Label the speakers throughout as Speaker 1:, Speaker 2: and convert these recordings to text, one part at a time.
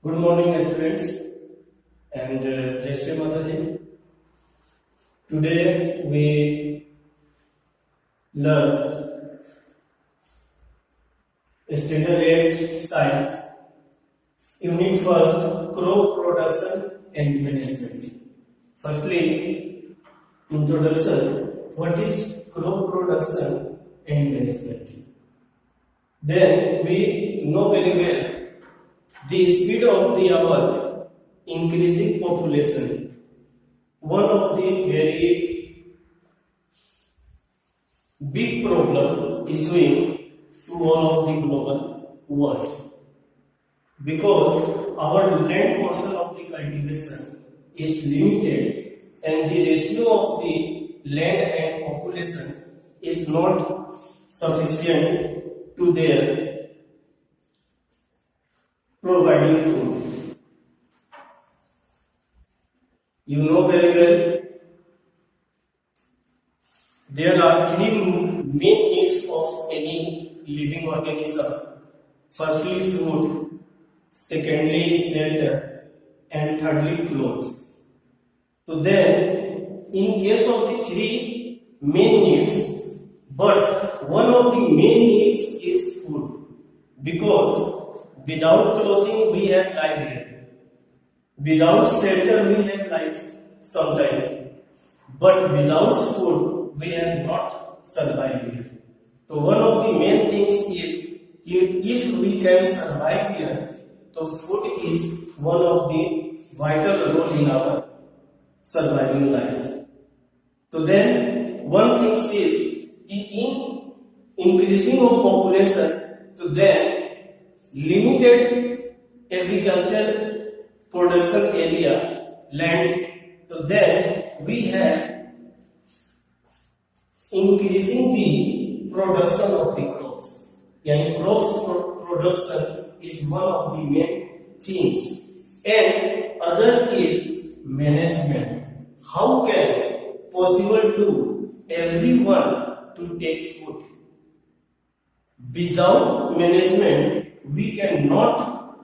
Speaker 1: Good morning, students, and Jai Shri Mataji. Today we learn Std8th Science, Unit First, Crop Production and Management. Firstly, introduction. What is crop production and management? Then we know very well the speed of our increasing population, one of the very big problem issuing to all of the global world, because our land portion of the cultivation is limited and the ratio of the land and population is not sufficient to their providing food. You know very well, there are three main needs of any living organism. Firstly, food, secondly, shelter, and thirdly, clothes. So then, in case of the three main needs, but one of the main needs is food, because without clothing we have life here, without shelter we have life sometime, but without food we have not survived here. So one of the main things is, if we can survive here, so food is one of the vital role in our surviving life. So then one thing is, in increasing of population, so then limited agricultural production area, land, so then we have increasing the production of the crops. Yani crops production is one of the main things. And other is management. How can possible to everyone to take food? Without management, we cannot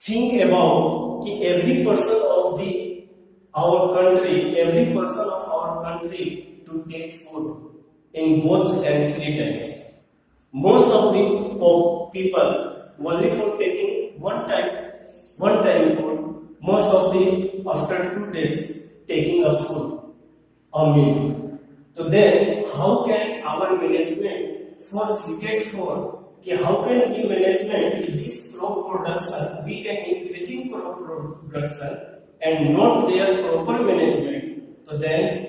Speaker 1: think about every person of our country, every person of our country to take food in both and 3 times. Most of the people only for taking one time food. Most of the after 2 days taking a food or meal. So then, how can our management for fitted for? How can we management in this crop production? We can increasing crop production and not their proper management. So then,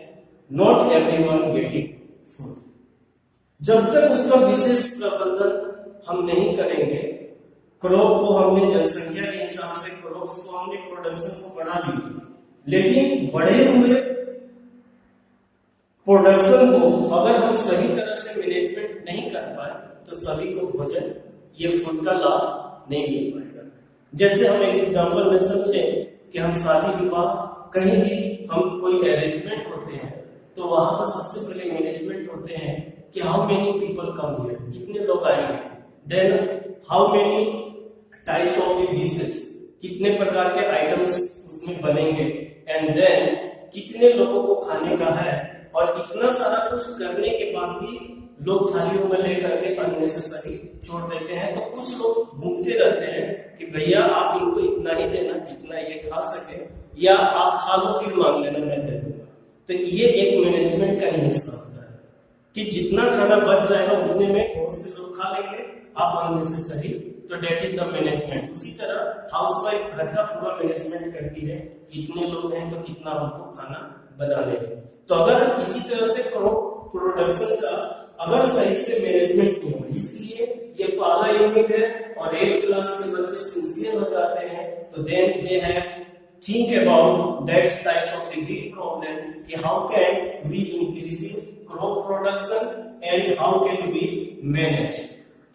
Speaker 1: not everyone getting food. जब तक उसका विशेष प्रबंधन हम नहीं करेंगे, crop को हमने जनसंख्या के हिसाब से क्रॉप्स को हमने प्रोडक्शन को बढ़ा दी, लेकिन बढ़े हुए प्रोडक्शन को अगर हम सही तरह से मैनेजमेंट नहीं कर पाए तो सभी को भोजन, ये फूड का लाभ नहीं मिल पाएगा। जैसे हम एक एग्जांपल में समझे कि हम शादी विवाह कहीं भी हम कोई अरेंजमेंट होते हैं, तो वहां पर सबसे पहले मैनेजमेंट होते हैं कि how many people come here, कितने लोग आएंगे, then how many types of the dishes, कितने प्रकार के आइटम्स उसमें बनेंगे, एंड देन कितने लोगों को खाने का है। और इतना सारा कुछ करने के बाद भी लोग थालियों में लेकर के अननेसेसरी छोड़ देते हैं। तो कुछ लोग घूमते रहते हैं कि भैया आप इनको इतना ही देना जितना ये खा सके, या आप खा लो फिर मांग लेना, मैं दे दूंगा। तो ये एक मैनेजमेंट का ही हिस्सा होता है कि जितना खाना बच जाएगा उतने में बहुत से लोग खा लेंगे, आप अननेसेसरी। तो डेट इज द मैनेजमेंट। उसी तरह हाउसवाइफ घर का पूरा मैनेजमेंट करती है, कितने लोग हैं तो कितना हमको खाना बनाने हैं। तो अगर इसी तरह से क्रॉप प्रोडक्शन का अगर सही से मैनेजमेंट नहीं हो, इसलिए ये पहला यूनिट है और 8th क्लास के बच्चे सिंसियर हो जाते हैं, तो then they have think about that types of the big problem कि how can we increasing crop production and how can we manage.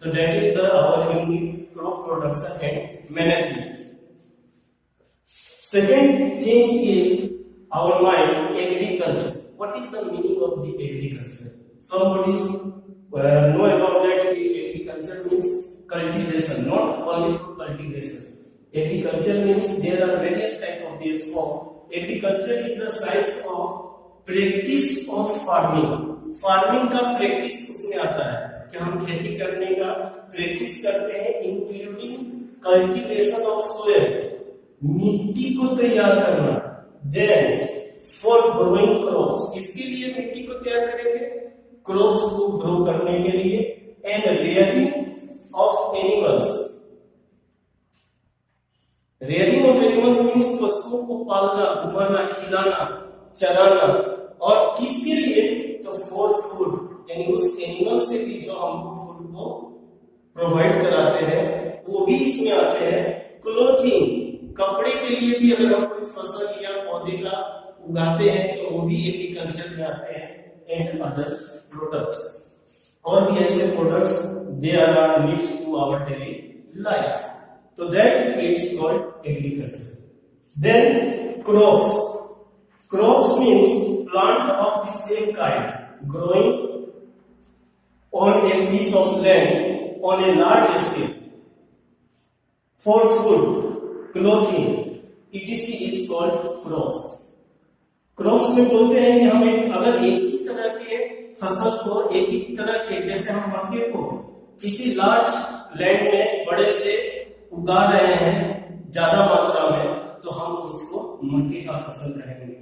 Speaker 1: तो that is the our unit crop production and management. Second thing is our mind agriculture. What is the meaning of the agriculture? Somebody know about that. Agriculture means cultivation, not only for cultivation. Agriculture means there are various types of this form. Agriculture is the science of practice of farming. Farming का practice उसमें आता है कि हम खेती करने का practice करते हैं, इंक्लूडिंग कल्टीवेशन ऑफ सोयल, मिट्टी को तैयार करना, देन फॉर ग्रोइंग क्रॉप्स, इसके लिए मिट्टी को तैयार करेंगे क्रॉप्स को ग्रो करने के लिए, and rearing of animals. Rearing of animals means पशुओं को पालना, घुमाना, खिलाना, चराना, और किसके लिए? तो फॉर फूड, यानी उस एनिमल से भी जो हम फूड को प्रोवाइड कराते हैं वो भी इसमें आते हैं। क्लोथिंग, कपड़े के लिए भी अगर हम कोई फसल या पौधे का उगाते हैं तो वो भी एग्रीकल्चर में आते हैं, एंड अदर प्रोडक्ट्स, और भी ऐसे products there are needs to our daily life, तो that is called agriculture. Then crops, crops means plant of the same kind growing on a piece of land on a large scale for food, clothing, etc. is called crops. crops में बोलते हैं कि हम अगर एक ही तरह के फसल को, एक ही तरह के, जैसे हम मक्के को किसी लार्ज लैंड में बड़े से उगा रहे हैं ज्यादा मात्रा में, तो हम उसको मक्के का फसल कहेंगे।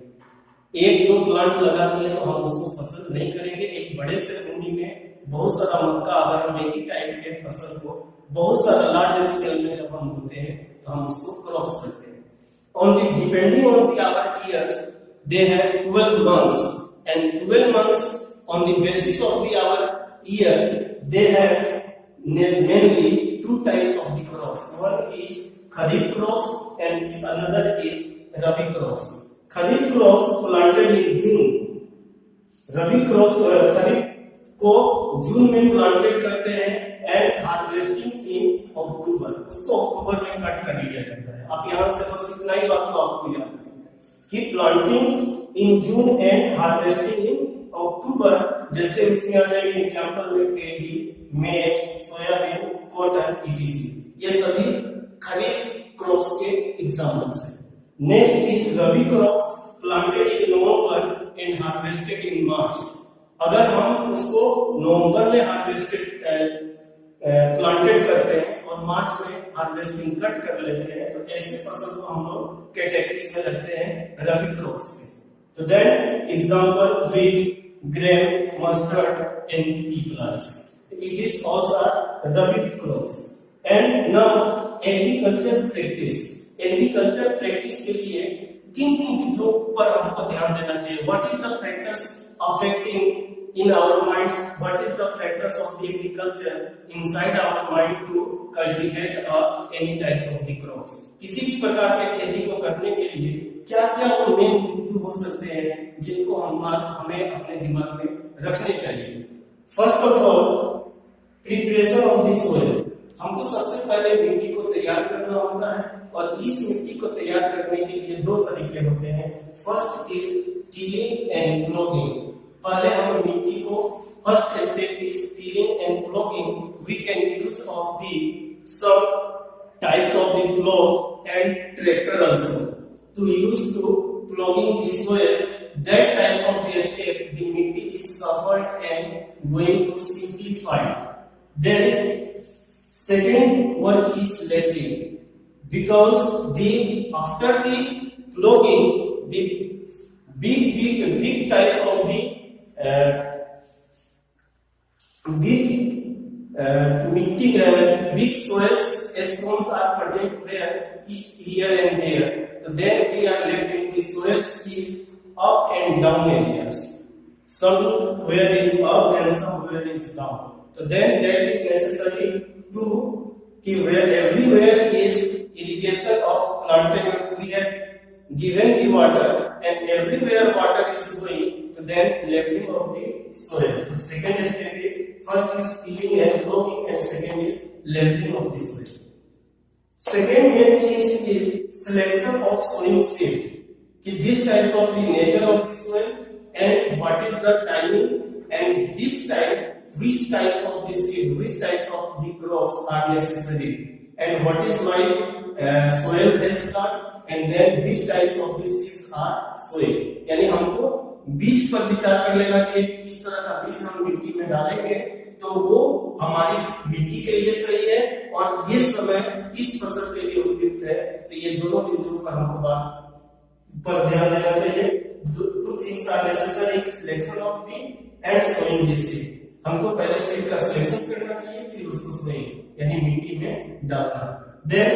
Speaker 1: एक दो प्लांट लगा दिए तो हम उसको फसल नहीं करेंगे। एक बड़े से भूमि में बहुत सारा मक्का, अगर हम एक ही टाइप के फसल को बहुत सारा लार्ज स्केल में जब हम बोते हैं तो हम उसको क्रॉप्स करते हैं। On the depending on the our years they have 12 months, and 12 months on the basis of the our year they have mainly two types of the crops. One is kharif crops and another is rabi crops. Kharif crops planted in June, rabi crops kharif को जून में planted करते हैं, and harvesting in अक्टूबर, उसको अक्टूबर में cut कर लिया जाता है। आप यहां से बस इतना ही बात को आपको याद रखना है कि planting in June and harvesting in October, जैसे उसमें आ जाएंगे एग्जांपल में पेडी, मेज, सोयाबीन, कॉटन, etc. ये सभी खरीफ क्रॉप्स के एग्जांपल्स हैं। Next is Rabi crops planted in November and harvested in March. अगर हम उसको नवंबर में हार्वेस्टेड प्लांटेड करते हैं और मार्च में हार्वेस्टिंग कट कर लेते हैं, तो ऐसे फसल को हम लोग कैटेगरीज में रखते हैं रबी क्रॉप्स में। तो then example wheat, grain, mustard and pea plants, it is also rabi crops. And now agriculture practice, agriculture practice के लिए किन किन विधियों पर हमको ध्यान देना चाहिए? What is the factors affecting in our mind, what is the factors of the agriculture inside our mind to cultivate any types of the crops. किसी भी प्रकार के खेती को करने के लिए क्या क्या वो मेन बिंदु हो सकते हैं जिनको हमें अपने दिमाग में रखने चाहिए? First of all preparation of the soil, हमको सबसे पहले मिट्टी को तैयार करना होता है, और इस मिट्टी को तैयार करने के लिए दो तरीके होते हैं। First is tilling and ploughing. पहले हम मिट्टी को, first step is tilling and ploughing. We can use of the some types of the plough and tractor also to use to ploughing the soil. That types of the step the मिट्टी is suffered and going to simplified. Then second one is leveling, because after the ploughing the big types of the big soils stones are present where each here and there, so then we are left with the soils is up and down areas, somewhere is up and somewhere is down, so then that is necessary to give where everywhere is irrigation of planting, we have given the water and everywhere water is going, to then leveling of the soil. The second step is, first is tilling and ploughing, and second is leveling of the soil. Second main thing is selection of sowing seed, कि these types of the nature of the soil and what is the timing, and this time which types of the seed, which types of the crops are necessary, and what is my soil health card, and then which types of the seeds are soil. यानी हमको बीज पर विचार कर लेना चाहिए कि किस तरह का बीज हम मिट्टी में डालेंगे तो वो हमारी मिट्टी के लिए सही है और ये समय इस फसल के लिए उपयुक्त है। तो ये दोनों बिंदुओं पर हमको बात पर ध्यान देना चाहिए। Two things are necessary, selection of the and sowing the seed. हमको पहले सीड का सिलेक्शन करना चाहिए फिर उसको सोइंग यानी मिट्टी में डालना। Then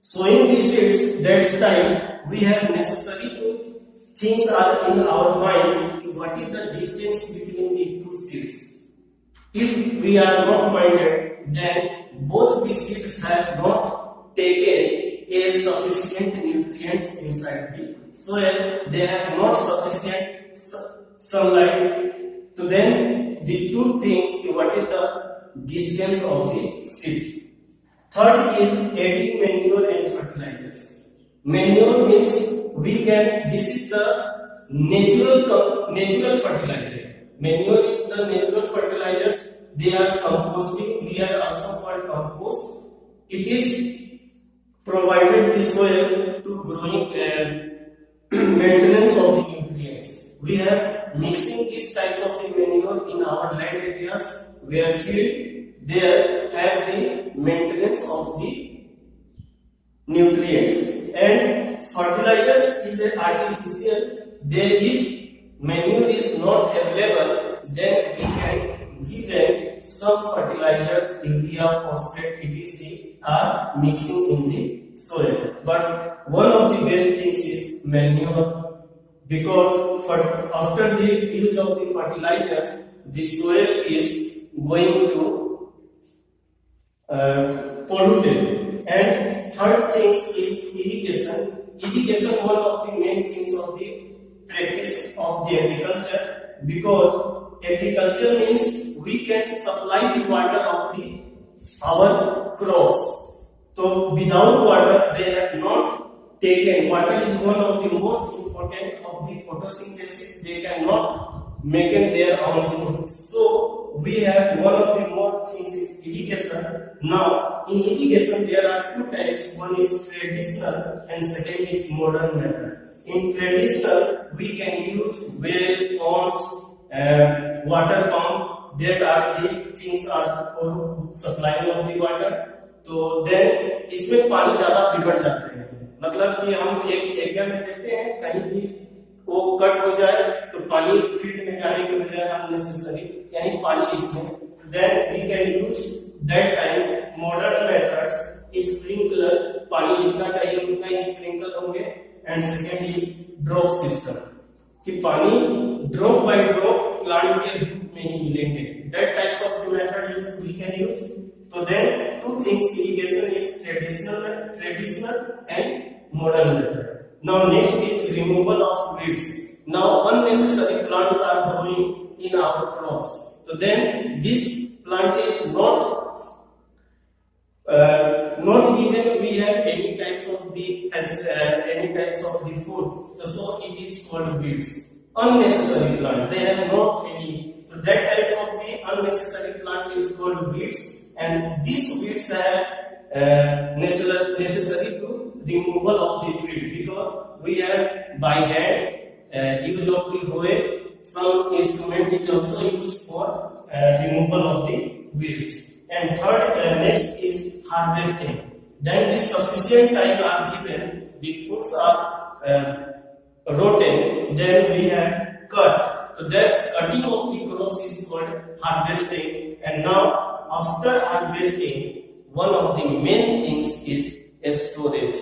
Speaker 1: sowing the seeds, that's time we have necessary to things are in our mind what is the distance between the two seeds. If we are not minded, then both the seeds have not taken a sufficient nutrients inside the soil. They have not sufficient sunlight. So then the two things, what is the distance of the seeds. Third is adding manure and fertilizers. Manure means this is the natural fertilizer. Manure is the natural fertilizers. They are composting. We are also called compost. It is provided the soil to growing maintenance of the nutrients. We are mixing these types of the manure in our land areas where field there have the maintenance of the nutrients, and fertilizers is an artificial. There if manure is not available, then we can give them some fertilizers, urea, phosphate, etc. are mixing in the soil. But one of the best things is manure, because after the use of the fertilizers, the soil is going to polluted. And third thing is irrigation. Irrigation one of the main things of the practice of the agriculture, because agriculture means we can supply the water of our crops. So without water they have not taken. Water is one of the most important of the photosynthesis. They cannot make it their own food. So we have one of the more things is irrigation. Now in irrigation there are two types. One is traditional and second is modern method. In traditional we can use well, ponds, water pump. That are the things are for supplying of the water. तो then इसमें पानी ज्यादा बिगड़ जाते हैं, मतलब कि हम एक एरिया में देखते हैं कहीं भी वो कट हो जाए तो पानी फील्ड में जाने के बजाय अननेसेसरी यानी पानी इसमें then we can use that times modern methods. Sprinkler, पानी जितना चाहिए उतना ही स्प्रिंकल होंगे, and second is drop system कि पानी ड्रॉप बाय ड्रॉप प्लांट के रूप में ही मिलेंगे. That types of method is we can use. So then two things, irrigation is traditional and modern method. Now next is removal of weeds. Now unnecessary plants are growing in our crops. So then this plant is not even we have any types of the food. So it is called weeds. Unnecessary plant. They have not any. So that types of the unnecessary plant is called weeds. And these weeds are necessary to removal of the field, because we have by hand use of the hoe. Some instrument is also used for removal of the weeds. And third, next is harvesting. Then the sufficient time are given, the fruits are rotten, then we have cut. So that's cutting of the crops is called harvesting. And now after harvesting, one of the main things is storage.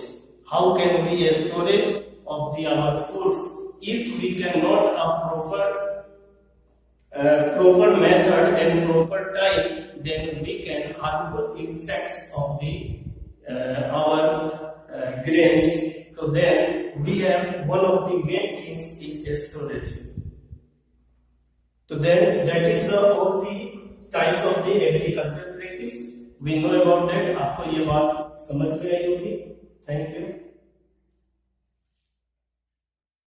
Speaker 1: How can we storage of our foods? If we cannot proper method and proper time, then we can harmful effects of the our grains. So then we have one of the main things is storage. So then that is all the types of the agriculture practice. We know about that. आपको ये बात समझ में आई होगी. Thank you.